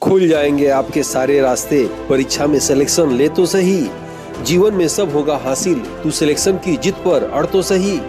खुल जाएंगे आपके सारे रास्ते। परीक्षा में सिलेक्शन ले तो सही, जीवन में सब होगा हासिल। तू सिलेक्शन की जिद पर अड़ तो सही।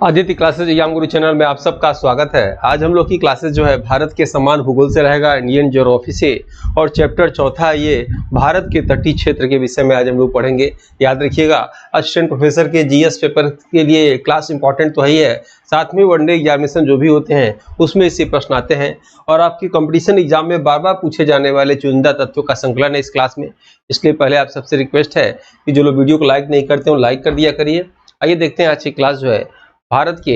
आदित्य क्लासेज एग्जाम गुरु चैनल में आप सबका स्वागत है। आज हम लोग की क्लासेज जो है भारत के समान भूगोल से रहेगा, इंडियन ज्योग्राफी से, और चैप्टर चौथा ये भारत के तटीय क्षेत्र के विषय में आज हम लोग पढ़ेंगे। याद रखिएगा, असिस्टेंट प्रोफेसर के जीएस पेपर के लिए क्लास इंपॉर्टेंट तो ही है, साथ में वनडे एग्जामिनेशन जो भी होते हैं उसमें इससे प्रश्न आते हैं, और आपकी कंपटीशन एग्जाम में बार बार पूछे जाने वाले चुनिंदा तथ्यों का संकलन है इस क्लास में। इसलिए पहले आप सबसे रिक्वेस्ट है कि जो लोग वीडियो को लाइक नहीं करते हो लाइक कर दिया करिए। आइए देखते हैं आज की क्लास जो है भारत के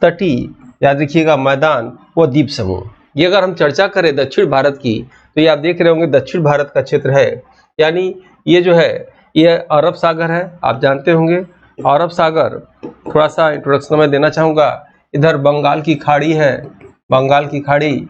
तटीय, याद रखिएगा, मैदान व द्वीप समूह। ये अगर हम चर्चा करें दक्षिण भारत की, तो ये आप देख रहे होंगे दक्षिण भारत का क्षेत्र है, यानी ये जो है ये अरब सागर है। आप जानते होंगे अरब सागर, थोड़ा सा इंट्रोडक्शन मैं देना चाहूँगा। इधर बंगाल की खाड़ी है, बंगाल की खाड़ी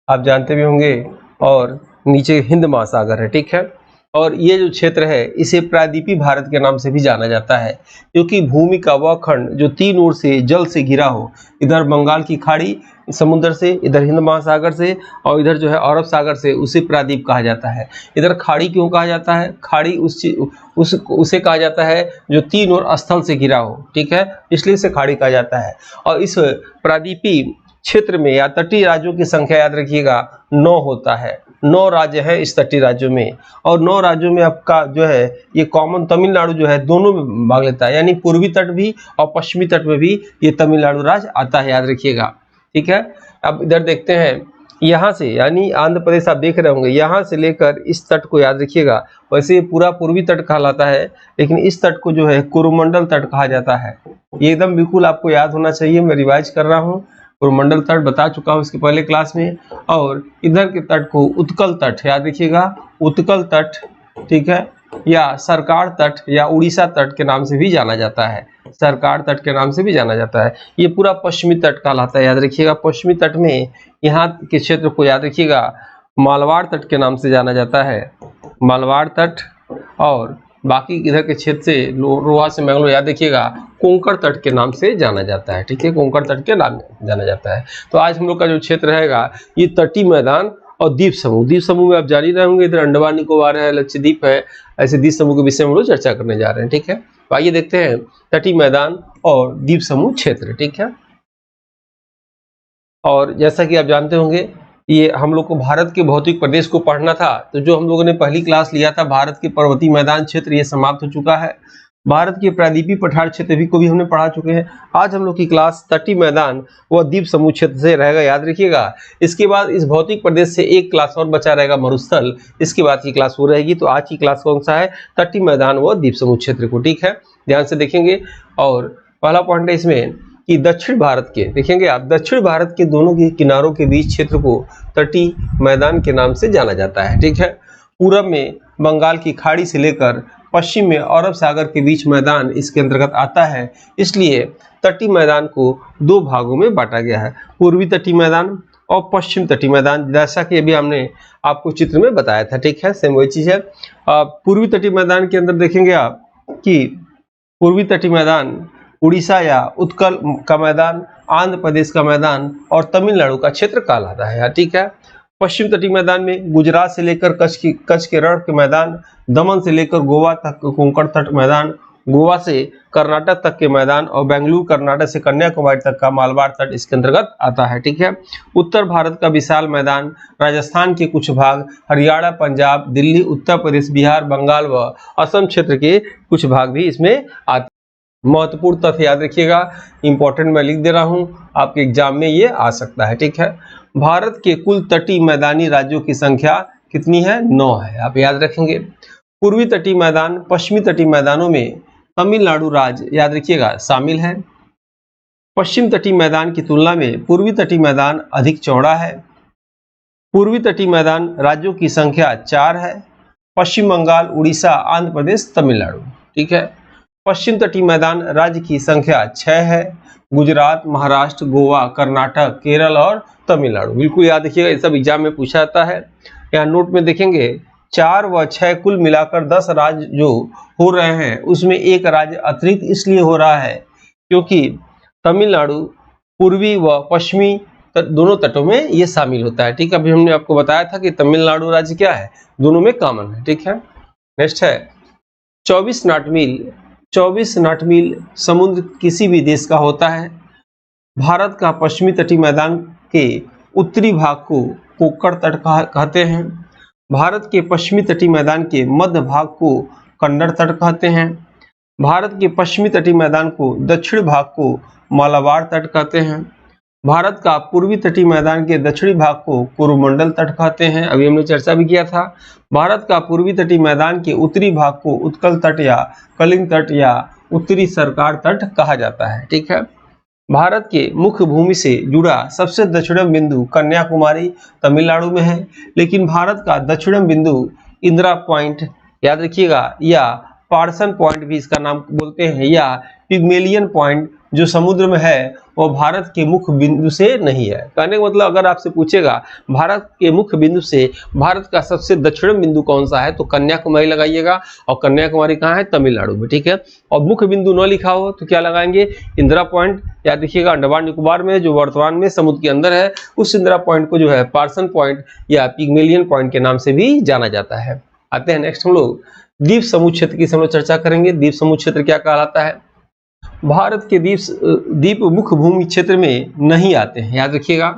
आप जानते भी होंगे, और नीचे हिंद महासागर है, ठीक है। और ये जो क्षेत्र है इसे प्रायद्वीपीय भारत के नाम से भी जाना जाता है, क्योंकि भूमि का वह खंड जो तीन ओर से जल से घिरा हो, इधर बंगाल की खाड़ी समुद्र से, इधर हिंद महासागर से, और इधर जो है अरब सागर से, उसे प्रायद्वीप कहा जाता है। इधर खाड़ी क्यों कहा जाता है? खाड़ी उसे कहा जाता है जो तीन ओर स्थल से घिरा हो, ठीक है, इसलिए इसे खाड़ी कहा जाता है। और इस प्रायद्वीपीय क्षेत्र में या तटीय राज्यों की संख्या याद रखिएगा 9 होता है। 9 राज्य है इस तटीय राज्यों में, और 9 राज्यों में आपका जो है ये कॉमन तमिलनाडु जो है दोनों में भाग लेता है, यानी पूर्वी तट भी और पश्चिमी तट में भी ये तमिलनाडु राज्य आता है, याद रखिएगा, ठीक है। अब इधर देखते हैं, यहाँ से यानी आंध्र प्रदेश आप देख रहे होंगे, यहाँ से लेकर इस तट को याद रखिएगा। वैसे ये पूरा पूर्वी तट कहलाता है, लेकिन इस तट को जो है कोरोमंडल तट कहा जाता है। ये एकदम बिल्कुल आपको याद होना चाहिए, मैं रिवाइज कर रहा हूँ। कोरोमंडल तट बता चुका हूँ इसके पहले क्लास में। और इधर के तट को उत्कल तट याद रखिएगा, उत्कल तट, ठीक है, या सरकार तट या उड़ीसा तट के नाम से भी जाना जाता है, सरकार तट के नाम से भी जाना जाता है। ये पूरा पश्चिमी तट कहलाता है, याद रखिएगा। पश्चिमी तट में यहाँ के क्षेत्र को याद रखिएगा मालवाड़ तट के नाम से जाना जाता है, मालवाड़ तट। और बाकी इधर के क्षेत्र से रोहा से मैंगलोर याद रखिएगा कोंकण तट के नाम से जाना जाता है, ठीक है, कोंकण तट के नाम से जाना जाता है। तो आज हम लोग का जो क्षेत्र रहेगा ये तटीय मैदान और द्वीप समूह। द्वीप समूह में आप जान ही रहे होंगे, इधर अंडमान निकोबार है, लक्षद्वीप है, ऐसे द्वीप समूह के विषय में हम लोग चर्चा करने जा रहे हैं, ठीक है। तो आइए देखते हैं तटीय मैदान और द्वीप समूह क्षेत्र, ठीक है। और जैसा कि आप जानते होंगे, ये हम लोग को भारत के भौतिक प्रदेश को पढ़ना था, तो जो हम लोगों ने पहली क्लास लिया था भारत के पर्वतीय मैदान क्षेत्र, ये समाप्त हो चुका है। भारत के प्रायद्वीपीय पठार क्षेत्र भी को भी हमने पढ़ा चुके हैं। आज हम लोग की क्लास तटीय मैदान व द्वीप समूह क्षेत्र से रहेगा, याद रखिएगा। इसके बाद इस भौतिक प्रदेश से एक क्लास और बचा रहेगा, मरुस्थल, इसके बाद की क्लास वो रहेगी। तो आज की क्लास कौन सा है? तटीय मैदान व द्वीप समूह क्षेत्र को, ठीक है, ध्यान से देखेंगे। और पहला पॉइंट है इसमें कि दक्षिण भारत के, देखेंगे आप, दक्षिण भारत के दोनों के किनारों के बीच क्षेत्र को तटीय मैदान के नाम से जाना जाता है, ठीक है। पूरब में बंगाल की खाड़ी से लेकर पश्चिम में अरब सागर के बीच मैदान इसके अंतर्गत आता है, इसलिए तटीय मैदान को 2 भागों में बांटा गया है, पूर्वी तटीय मैदान और पश्चिम तटीय मैदान, जैसा कि अभी हमने आपको चित्र में बताया था, ठीक है, सेम वही चीज है। पूर्वी तटीय मैदान के अंदर देखेंगे आप कि पूर्वी तटीय मैदान उड़ीसा या उत्कल का मैदान, आंध्र प्रदेश का मैदान और तमिलनाडु का क्षेत्र कहलाता है, ठीक है। पश्चिम तटीय मैदान में गुजरात से लेकर कच्छ के रण के मैदान, दमन से लेकर गोवा तक कोंकण तट मैदान, गोवा से कर्नाटक तक के मैदान, और बेंगलुरु कर्नाटक से कन्याकुमारी तक का मालवाड़ तट इसके अंतर्गत आता है, ठीक है। उत्तर भारत का विशाल मैदान, राजस्थान के कुछ भाग, हरियाणा, पंजाब, दिल्ली, उत्तर प्रदेश, बिहार, बंगाल व असम क्षेत्र के कुछ भाग भी इसमें आते हैं। महत्वपूर्ण तथ्य याद रखिएगा, इंपॉर्टेंट मैं लिख दे रहा हूं, आपके एग्जाम में ये आ सकता है, ठीक है। भारत के कुल तटीय मैदानी राज्यों की संख्या कितनी है? 9 है, आप याद रखेंगे। पूर्वी तटीय मैदान, पश्चिमी तटीय मैदानों में तमिलनाडु राज्य याद रखिएगा शामिल है। पश्चिम तटीय मैदान की तुलना में पूर्वी तटीय मैदान अधिक चौड़ा है। पूर्वी तटीय मैदान राज्यों की संख्या 4 है, पश्चिम बंगाल, उड़ीसा, आंध्र प्रदेश, तमिलनाडु, ठीक है। पश्चिम तटीय मैदान राज्य की संख्या 6 है, गुजरात, महाराष्ट्र, गोवा, कर्नाटक, केरल और तमिलनाडु। बिल्कुल याद रखिएगा, ये सब एग्जाम में पूछा जाता है। यहाँ नोट में देखेंगे 4 व 6 कुल मिलाकर 10 राज्य जो हो रहे हैं उसमें एक राज्य अतिरिक्त इसलिए हो रहा है क्योंकि तमिलनाडु पूर्वी व पश्चिमी दोनों तटों में ये शामिल होता है। ठीक है, अभी हमने आपको बताया था कि तमिलनाडु राज्य क्या है, दोनों में कॉमन है। ठीक है, नेक्स्ट है 24 नॉट-मील। 24 नॉट-मील समुद्र किसी भी देश का होता है। भारत का पश्चिमी तटीय मैदान के उत्तरी भाग को कोक्कड़ तट कहते हैं। भारत के पश्चिमी तटीय मैदान के मध्य भाग को कन्नड़ तट कहते हैं। भारत के पश्चिमी तटीय मैदान को दक्षिण भाग को मालाबार तट कहते हैं। भारत का पूर्वी तटीय मैदान के दक्षिणी भाग को कोरोमंडल तट कहते हैं, अभी हमने चर्चा भी किया था। भारत का पूर्वी तटीय मैदान के उत्तरी भाग को उत्कल तट या कलिंग तट या उत्तरी सरकार तट कहा जाता है। ठीक है, भारत के मुख्य भूमि से जुड़ा सबसे दक्षिणम बिंदु कन्याकुमारी तमिलनाडु में है, लेकिन भारत का दक्षिणम बिंदु इंदिरा पॉइंट, याद रखिएगा, या पार्सन पॉइंट भी इसका नाम बोलते हैं, या पिग्मेलियन पॉइंट जो समुद्र में है वो भारत के मुख्य बिंदु से नहीं है। कहने का मतलब अगर आपसे पूछेगा भारत के मुख्य बिंदु से भारत का सबसे दक्षिणम बिंदु कौन सा है तो कन्याकुमारी लगाइएगा, और कन्याकुमारी कहाँ है, तमिलनाडु में। ठीक है, और मुख्य बिंदु न लिखा हो तो क्या लगाएंगे, इंदिरा पॉइंट, याद रखिएगा अंडमान निकोबार में जो वर्तमान में समुद्र के अंदर है उस इंदिरा पॉइंट को जो है पार्सन पॉइंट या पिग्मेलियन पॉइंट के नाम से भी जाना जाता है। आते हैं नेक्स्ट, हम लोग द्वीप समूह क्षेत्र की हम लोग चर्चा करेंगे। द्वीप समूह क्षेत्र क्या कहलाता है, भारत के द्वीप मुख्य भूमि क्षेत्र में नहीं आते हैं, याद रखिएगा।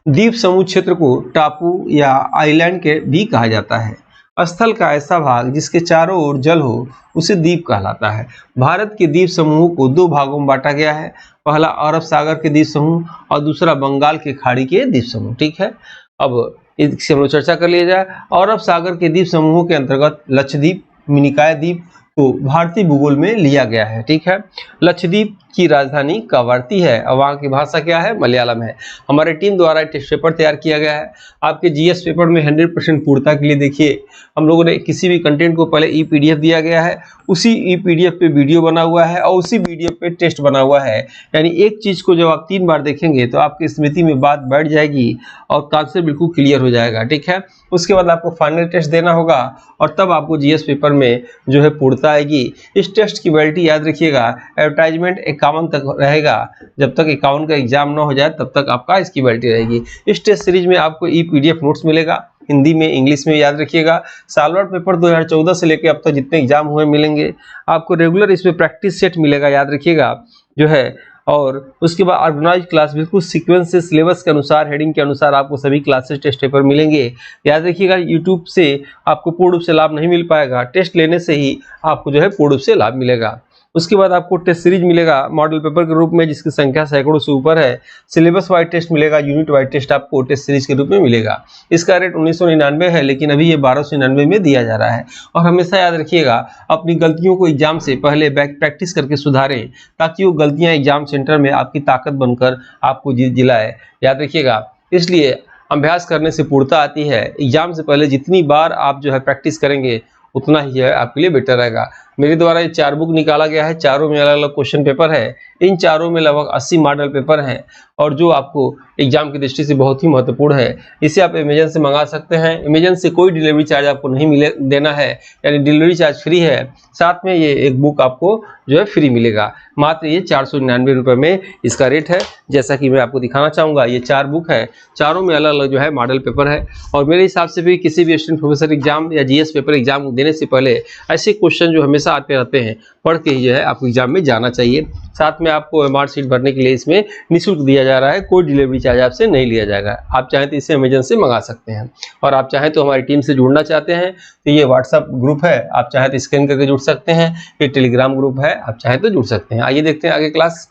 द्वीप समूह क्षेत्र को टापू या आइलैंड के भी कहा जाता है। स्थल का ऐसा भाग जिसके चारों ओर जल हो उसे द्वीप कहलाता है। भारत के द्वीप समूह को 2 भागों में बांटा गया है, पहला अरब सागर के द्वीप समूह और दूसरा बंगाल की खाड़ी के द्वीप समूह। ठीक है, अब इससे हम लोग चर्चा कर लिया जाए। अरब सागर के द्वीप समूहों के अंतर्गत लक्षद्वीप, मिनिकॉय द्वीप को भारतीय भूगोल में लिया गया है। ठीक है, लक्षद्वीप की राजधानी कावारती है और वहाँ की भाषा क्या है, मलयालम है। हमारे टीम द्वारा टेस्ट पेपर तैयार किया गया है। आपके जीएस पेपर में 100% पूर्णता के लिए देखिए हम लोगों ने किसी भी कंटेंट को पहले ई पीडीएफ दिया गया है, उसी ई पीडीएफ पे वीडियो बना हुआ है और उसी वीडियो पे टेस्ट बना हुआ है। यानी एक चीज़ को जब आप 3 बार देखेंगे तो आपकी स्मृति में बात बैठ जाएगी और कॉन्सेप्ट बिल्कुल क्लियर हो जाएगा। ठीक है, उसके बाद आपको फाइनल टेस्ट देना होगा और तब आपको जीएस पेपर में जो है पूर्णता आएगी। इस टेस्ट की वैलिडिटी याद रखिएगा, एडवर्टाइजमेंट 51 तक रहेगा, जब तक 51 का एग्जाम ना हो जाए तब तक आपका इसकी वैलिडिटी रहेगी। इस टेस्ट सीरीज में आपको ई पीडीएफ नोट्स मिलेगा, हिंदी में, इंग्लिश में, याद रखिएगा। सालवार पेपर 2014 से लेकर अब तक जितने एग्जाम हुए मिलेंगे आपको रेगुलर इसमें प्रैक्टिस सेट मिलेगा, याद रखिएगा जो है। और उसके बाद ऑर्गेनाइज क्लास बिल्कुल सीक्वेंस से सिलेबस के अनुसार, हेडिंग के अनुसार आपको सभी क्लासेस टेस्ट पेपर मिलेंगे। याद रखिएगा यूट्यूब से आपको पूर्ण रूप से लाभ नहीं मिल पाएगा, टेस्ट लेने से ही आपको जो है पूर्ण रूप से लाभ मिलेगा। उसके बाद आपको टेस्ट सीरीज मिलेगा मॉडल पेपर के रूप में जिसकी संख्या सैकड़ों से ऊपर है। सिलेबस वाइज टेस्ट मिलेगा, यूनिट वाइज टेस्ट आपको टेस्ट सीरीज के रूप में मिलेगा। इसका रेट 1999 है, लेकिन अभी ये 1299 में दिया जा रहा है। और हमेशा याद रखिएगा अपनी गलतियों को एग्जाम से पहले बैक प्रैक्टिस करके सुधारें ताकि वो गलतियां एग्जाम सेंटर में आपकी ताकत बनकर आपको जीत दिलाए, याद रखिएगा। इसलिए अभ्यास करने से पूर्णता आती है। एग्जाम से पहले जितनी बार आप जो है प्रैक्टिस करेंगे उतना ही है आपके लिए बेटर रहेगा। मेरे द्वारा ये 4 बुक निकाला गया है, चारों में अलग अलग क्वेश्चन पेपर है। इन चारों में लगभग 80 मॉडल पेपर हैं और जो आपको एग्जाम की दृष्टि से बहुत ही महत्वपूर्ण है। इसे आप अमेजन से मंगा सकते हैं। अमेजन से कोई डिलीवरी चार्ज आपको नहीं देना है, यानी डिलीवरी चार्ज फ्री है। साथ में ये एक बुक आपको जो है फ्री मिलेगा। मात्र ये 499 रुपये में इसका रेट है। जैसा कि मैं आपको दिखाना चाहूँगा, ये 4 बुक है, चारों में अलग अलग जो है मॉडल पेपर है। और मेरे हिसाब से भी किसी भी असिस्टेंट प्रोफेसर एग्जाम या जीएस पेपर एग्जाम देने से पहले ऐसे क्वेश्चन जो हमेशा आते रहते हैं पढ़ के ही जो है आपको एग्जाम में जाना चाहिए। साथ में आपको एमआर शीट भरने के लिए इसमें निःशुल्क दिया जा रहा है, कोई डिलीवरी चार्ज आपसे नहीं लिया जाएगा। आप चाहें तो इसे अमेजन से मंगा सकते हैं। और आप चाहें तो हमारी टीम से जुड़ना चाहते हैं तो ये व्हाट्सअप ग्रुप है, आप चाहें तो स्कैन करके जुड़ सकते हैं। ये टेलीग्राम ग्रुप है, आप चाहें तो जुड़ सकते हैं। आइए देखते हैं आगे क्लास।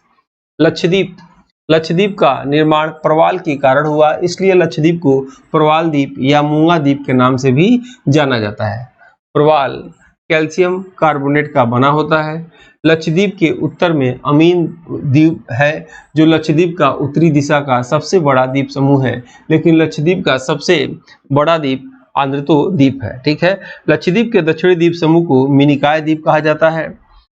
लक्षद्वीप। लक्षद्वीप का निर्माण प्रवाल के कारण हुआ, इसलिए लक्षद्वीप को प्रवाल द्वीप या मूंगा द्वीप के नाम से भी जाना जाता है। प्रवाल कैल्शियम कार्बोनेट का बना होता है। लक्षद्वीप के उत्तर में अमीन द्वीप है जो लक्षद्वीप का उत्तरी दिशा का सबसे बड़ा द्वीप समूह है, लेकिन लक्षद्वीप का सबसे बड़ा द्वीप आंद्रतो द्वीप है। ठीक है, लक्षद्वीप के दक्षिणी द्वीप समूह को मिनिकॉय द्वीप कहा जाता है।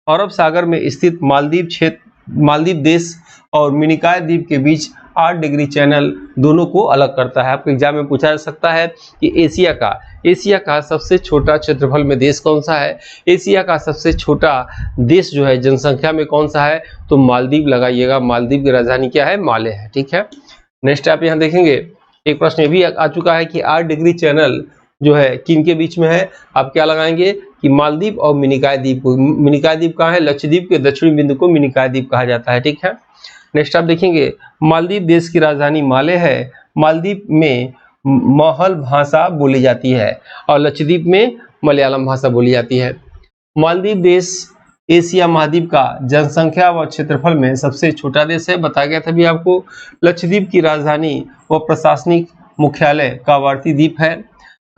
अरब सागर में स्थित मालदीव देश और मिनिकॉय द्वीप के बीच 8 डिग्री चैनल दोनों को अलग करता है। आपके एग्जाम में पूछा जा सकता है कि एशिया का सबसे छोटा क्षेत्रफल में देश कौन सा है, एशिया का सबसे छोटा देश जो है जनसंख्या में कौन सा है, तो मालदीव लगाइएगा। मालदीव की राजधानी क्या है, माले है। ठीक है, नेक्स्ट आप यहाँ देखेंगे एक प्रश्न ये भी आ चुका है कि 8 डिग्री चैनल जो है किन के बीच में है। आप क्या लगाएंगे कि मालदीव और मिनिकॉय द्वीप को। मिनिकॉय द्वीप कहाँ है, लक्षद्वीप के दक्षिणी बिंदु को मिनिकॉय द्वीप कहा जाता है। ठीक है, नेक्स्ट आप देखेंगे मालदीव देश की राजधानी माले है। मालदीव में महल भाषा बोली जाती है और लक्षद्वीप में मलयालम भाषा बोली जाती है। मालदीव देश एशिया महाद्वीप का जनसंख्या व क्षेत्रफल में सबसे छोटा देश है, बताया गया था भी आपको। लक्षद्वीप की राजधानी व प्रशासनिक मुख्यालय कवरत्ती द्वीप है।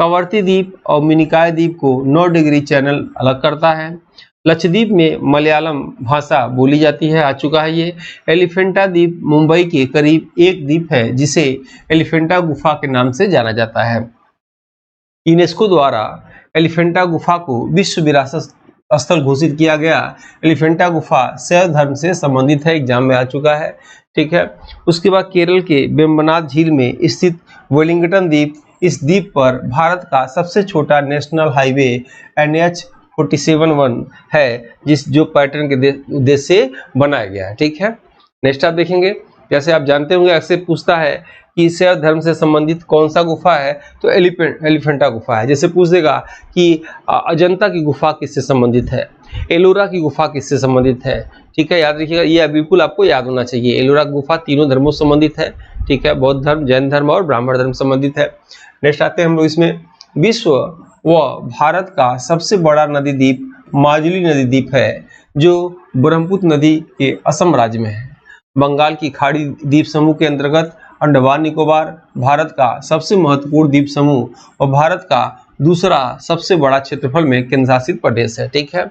कवरत्ती द्वीप और मिनिकॉय द्वीप को 9 डिग्री चैनल अलग करता है। लक्षद्वीप में मलयालम भाषा बोली जाती है, आ चुका है ये। एलिफेंटा द्वीप मुंबई के करीब एक द्वीप है जिसे एलिफेंटा गुफा के नाम से जाना जाता है। यूनेस्को द्वारा एलिफेंटा गुफा को विश्व विरासत स्थल घोषित किया गया। एलिफेंटा गुफा शैव धर्म से संबंधित है, एग्जाम में आ चुका है। ठीक है, उसके बाद केरल के वेम्बनाथ झील में स्थित वेलिंगटन द्वीप, इस द्वीप पर भारत का सबसे छोटा नेशनल हाईवे NH-47 है, जो पैटर्न के उद्देश्य से बनाया गया है। ठीक है, नेक्स्ट आप देखेंगे, जैसे आप जानते होंगे अक्सर पूछता है कि शैव धर्म से संबंधित कौन सा गुफा है, तो एलिफेंटा गुफा है। जैसे पूछ देगा कि अजंता की गुफा किससे संबंधित है, एलोरा की गुफा किससे संबंधित है। ठीक है, याद रखिएगा, ये बिल्कुल आपको याद होना चाहिए। एलोरा गुफा तीनों धर्मों से संबंधित है। ठीक है, बौद्ध धर्म, जैन धर्म और ब्राह्मण धर्म संबंधित है। नेक्स्ट आते हैं हम लोग इसमें, विश्व व भारत का सबसे बड़ा नदी द्वीप माजुली नदी द्वीप है, जो ब्रह्मपुत्र नदी के असम राज्य में है। बंगाल की खाड़ी द्वीप समूह के अंतर्गत अंडमान निकोबार भारत का सबसे महत्वपूर्ण द्वीप समूह और भारत का दूसरा सबसे बड़ा क्षेत्रफल में केंद्र शासित प्रदेश है। ठीक है,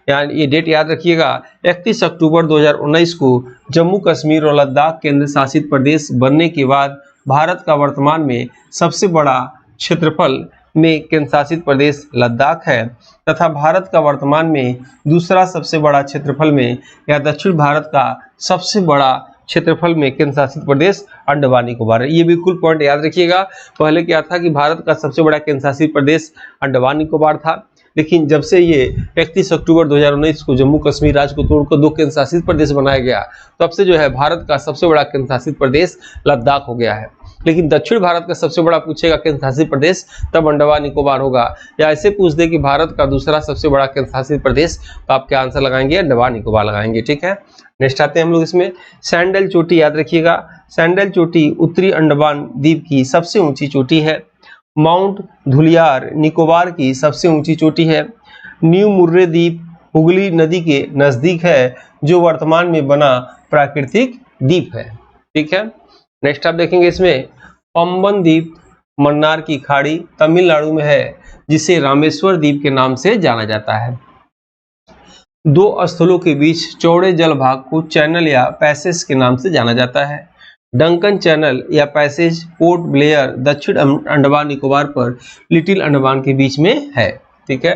यानी ये डेट याद रखिएगा, 31 अक्टूबर 2019 को जम्मू कश्मीर और लद्दाख केंद्र शासित प्रदेश बनने के बाद भारत का वर्तमान में सबसे बड़ा क्षेत्रफल में केंद्र शासित प्रदेश लद्दाख है, तथा भारत का वर्तमान में दूसरा सबसे बड़ा क्षेत्रफल में या दक्षिण भारत का सबसे बड़ा क्षेत्रफल में केंद्र शासित प्रदेश अंडमान निकोबार है। ये बिल्कुल पॉइंट याद रखिएगा। पहले क्या था कि भारत का सबसे बड़ा केंद्र शासित प्रदेश अंडमान निकोबार था, लेकिन जब से ये 31 अक्टूबर 2019 को जम्मू कश्मीर राज्य को तोड़कर 2 केंद्र शासित प्रदेश बनाया गया, तब से जो है भारत का सबसे बड़ा केंद्र शासित प्रदेश लद्दाख हो गया है। लेकिन दक्षिण भारत का सबसे बड़ा पूछेगा केंद्र शासित प्रदेश, तब अंडमान निकोबार होगा। या ऐसे पूछ दे कि भारत का दूसरा सबसे बड़ा केंद्र शासित प्रदेश, तो आप क्या आंसर लगाएंगे, अंडमान निकोबार लगाएंगे। ठीक है, नेक्स्ट आते हैं हम लोग इसमें, सैंडल चोटी याद रखिएगा। सैंडल चोटी उत्तरी अंडमान द्वीप की सबसे ऊंची चोटी है। माउंट धुलियार निकोबार की सबसे ऊंची चोटी है। न्यू मुर्रे द्वीप हुगली नदी के नजदीक है, जो वर्तमान में बना प्राकृतिक द्वीप है। ठीक है, नेक्स्ट आप देखेंगे इसमें, पंबन द्वीप मन्नार की खाड़ी तमिलनाडु में है, जिसे रामेश्वर द्वीप के नाम से जाना जाता है। 2 स्थलों के बीच चौड़े जल भाग को चैनल या पैसेज के नाम से जाना जाता है। डंकन चैनल या पैसेज पोर्ट ब्लेयर दक्षिण अंडमान निकोबार पर लिटिल अंडमान के बीच में है। ठीक है,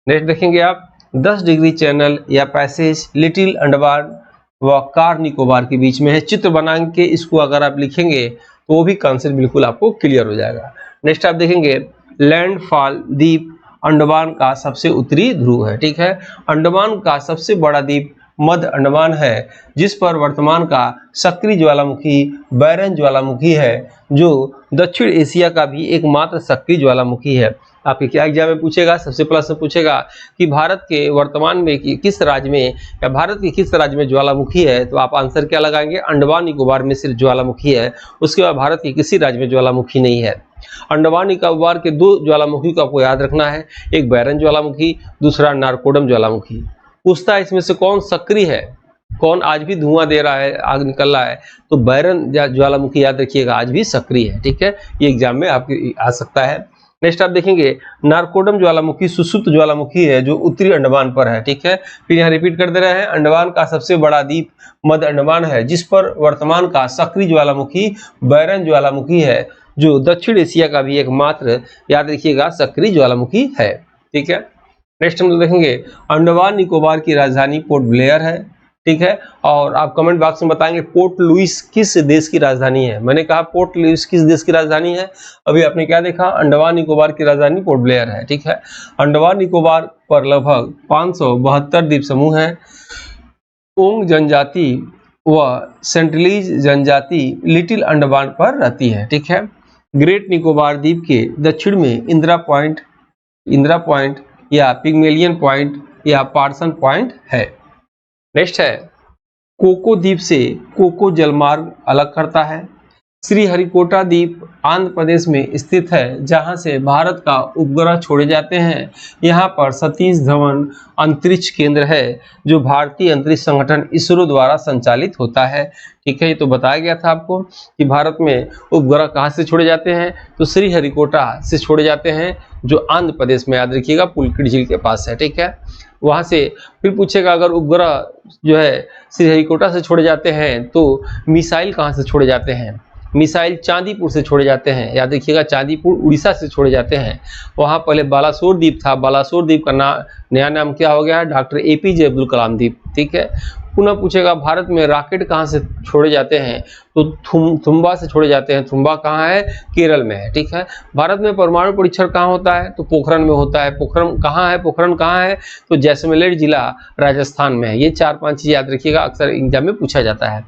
नेक्स्ट देखेंगे आप, 10 डिग्री चैनल या पैसेज लिटिल अंडमान व कार निकोबार के बीच में है। चित्र बना के इसको अगर आप लिखेंगे तो वो भी कॉन्सेप्ट बिल्कुल आपको क्लियर हो जाएगा। नेक्स्ट आप देखेंगे, लैंडफॉल द्वीप अंडमान का सबसे उत्तरी ध्रुव है। ठीक है, अंडमान का सबसे बड़ा द्वीप मध्य अंडमान है, जिस पर वर्तमान का सक्रिय ज्वालामुखी बैरन ज्वालामुखी है, जो दक्षिण एशिया का भी एकमात्र सक्रिय ज्वालामुखी है। आपके क्या एग्जाम में पूछेगा, सबसे प्रश्न पूछेगा कि भारत के वर्तमान में किस राज्य में या भारत के किस राज्य में ज्वालामुखी है, तो आप आंसर क्या लगाएंगे, अंडमान निकोबार में सिर्फ ज्वालामुखी है। उसके बाद भारत के किसी राज्य में ज्वालामुखी नहीं है। अंडमान निकोबार के 2 ज्वालामुखी को आपको याद रखना है, एक बैरन ज्वालामुखी, दूसरा नारकोडम ज्वालामुखी। पूछता है इसमें से कौन सक्रिय है, कौन आज भी धुआं दे रहा है, आग निकल रहा है, तो बैरन ज्वालामुखी याद रखिएगा आज भी सक्रिय है। ठीक है, ये एग्जाम में आपके आ सकता है। नेक्स्ट आप देखेंगे, नारकोडम ज्वालामुखी सुसुप्त ज्वालामुखी है, जो उत्तरी अंडमान पर है। ठीक है, फिर यहाँ रिपीट कर दे रहे हैं, अंडमान का सबसे बड़ा द्वीप मध्य अंडमान है, जिस पर वर्तमान का सक्रिय ज्वालामुखी बैरन ज्वालामुखी है, जो दक्षिण एशिया का भी एकमात्र याद रखिएगा सक्रिय ज्वालामुखी है। ठीक है, नेक्स्ट हम लोग देखेंगे, अंडमान निकोबार की राजधानी पोर्ट ब्लेयर है। ठीक है। और आप कमेंट बॉक्स में बताएंगे पोर्ट लुइस किस देश की राजधानी है। मैंने कहा पोर्ट लुइस किस देश की राजधानी है, अभी आपने क्या देखा, अंडमान निकोबार की राजधानी पोर्ट ब्लेयर है, ठीक है। अंडमान निकोबार पर लगभग 572 द्वीप समूह हैं। ओंग जनजाति व सेंट्रलीज जनजाति लिटिल अंडमान पर रहती है, ठीक है। ग्रेट निकोबार द्वीप के दक्षिण में इंदिरा पॉइंट या पिग्मेलियन पॉइंट या पार्सन पॉइंट है। नेक्स्ट है कोको द्वीप से कोको जलमार्ग अलग करता है। श्रीहरिकोटा द्वीप आंध्र प्रदेश में स्थित है, जहां से भारत का उपग्रह छोड़े जाते हैं। यहां पर सतीश धवन अंतरिक्ष केंद्र है, जो भारतीय अंतरिक्ष संगठन इसरो द्वारा संचालित होता है, ठीक है। ये तो बताया गया था आपको कि भारत में उपग्रह कहां से छोड़े जाते हैं, तो श्रीहरिकोटा से छोड़े जाते हैं, जो आंध्र प्रदेश में, याद रखिएगा, पुलकित झील के पास है, ठीक है। वहां से फिर पूछेगा अगर उपग्रह जो है श्रीहरिकोटा से छोड़े जाते हैं तो मिसाइल कहां से छोड़े जाते हैं, मिसाइल चांदीपुर से छोड़े जाते हैं, याद रखिएगा, चांदीपुर उड़ीसा से छोड़े जाते हैं। वहां पहले बालासोर द्वीप था, बालासोर द्वीप का नया नाम क्या हो गया है, डॉक्टर APJ अब्दुल कलाम द्वीप, ठीक है। पुनः पूछेगा भारत में रॉकेट कहाँ से छोड़े जाते हैं, तो थुम्बा से छोड़े जाते हैं। थुम्बा कहाँ है, केरल में है, ठीक है। भारत में परमाणु परीक्षण कहाँ होता है, तो पोखरण में होता है। पोखरण कहाँ है, तो जैसलमेर जिला राजस्थान में है। ये 4-5 चीज याद रखिएगा, अक्सर एग्जाम में पूछा जाता है।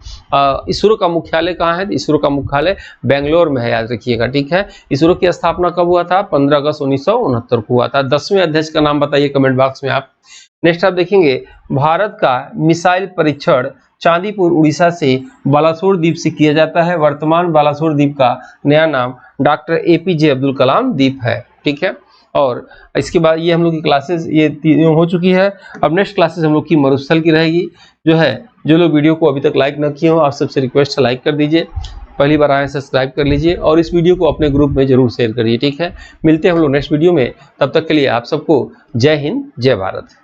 इसरो का मुख्यालय कहाँ है, तो इसरो का मुख्यालय बेंगलोर में है, याद रखिएगा, ठीक है। इसरो की स्थापना कब हुआ था, 15 अगस्त 1969 को हुआ था। 10वें अध्यक्ष का नाम बताइए कमेंट बॉक्स में आप। नेक्स्ट आप देखेंगे भारत का मिसाइल परीक्षण चांदीपुर उड़ीसा से बालासोर द्वीप से किया जाता है। वर्तमान बालासोर द्वीप का नया नाम डॉक्टर APJ अब्दुल कलाम द्वीप है, ठीक है। और इसके बाद ये हम लोग की क्लासेस ये तीनों हो चुकी है। अब नेक्स्ट क्लासेस हम लोग की मरुस्थल की रहेगी, जो लोग वीडियो को अभी तक लाइक न किए हो, आप सबसे रिक्वेस्ट है लाइक कर दीजिए, पहली बार आए सब्सक्राइब कर लीजिए और इस वीडियो को अपने ग्रुप में जरूर शेयर करिए, ठीक है। मिलते हैं हम लोग नेक्स्ट वीडियो में, तब तक के लिए आप सबको जय हिंद, जय भारत।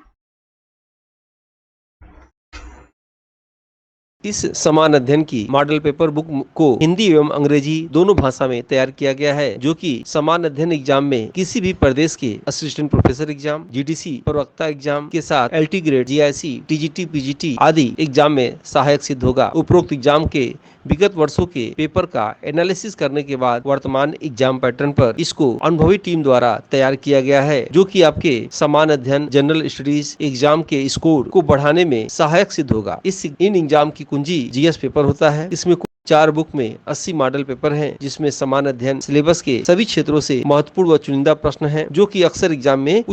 इस समान अध्ययन की मॉडल पेपर बुक को हिंदी एवं अंग्रेजी दोनों भाषा में तैयार किया गया है, जो कि समान अध्ययन एग्जाम में किसी भी प्रदेश के असिस्टेंट प्रोफेसर एग्जाम, GDC प्रवक्ता एग्जाम के साथ LT grade, GIC, TGT, PGT आदि एग्जाम में सहायक सिद्ध होगा। उपरोक्त एग्जाम के विगत वर्षों के पेपर का एनालिसिस करने के बाद वर्तमान एग्जाम पैटर्न पर इसको अनुभवी टीम द्वारा तैयार किया गया है, जो कि आपके समान अध्ययन जनरल स्टडीज एग्जाम के स्कोर को बढ़ाने में सहायक सिद्ध होगा। इन एग्जाम की कुंजी GS पेपर होता है। इसमें 4 बुक में 80 मॉडल पेपर हैं, जिसमें समान अध्ययन सिलेबस के सभी क्षेत्रों से महत्वपूर्ण व चुनिंदा प्रश्न हैं, जो कि अक्सर एग्जाम में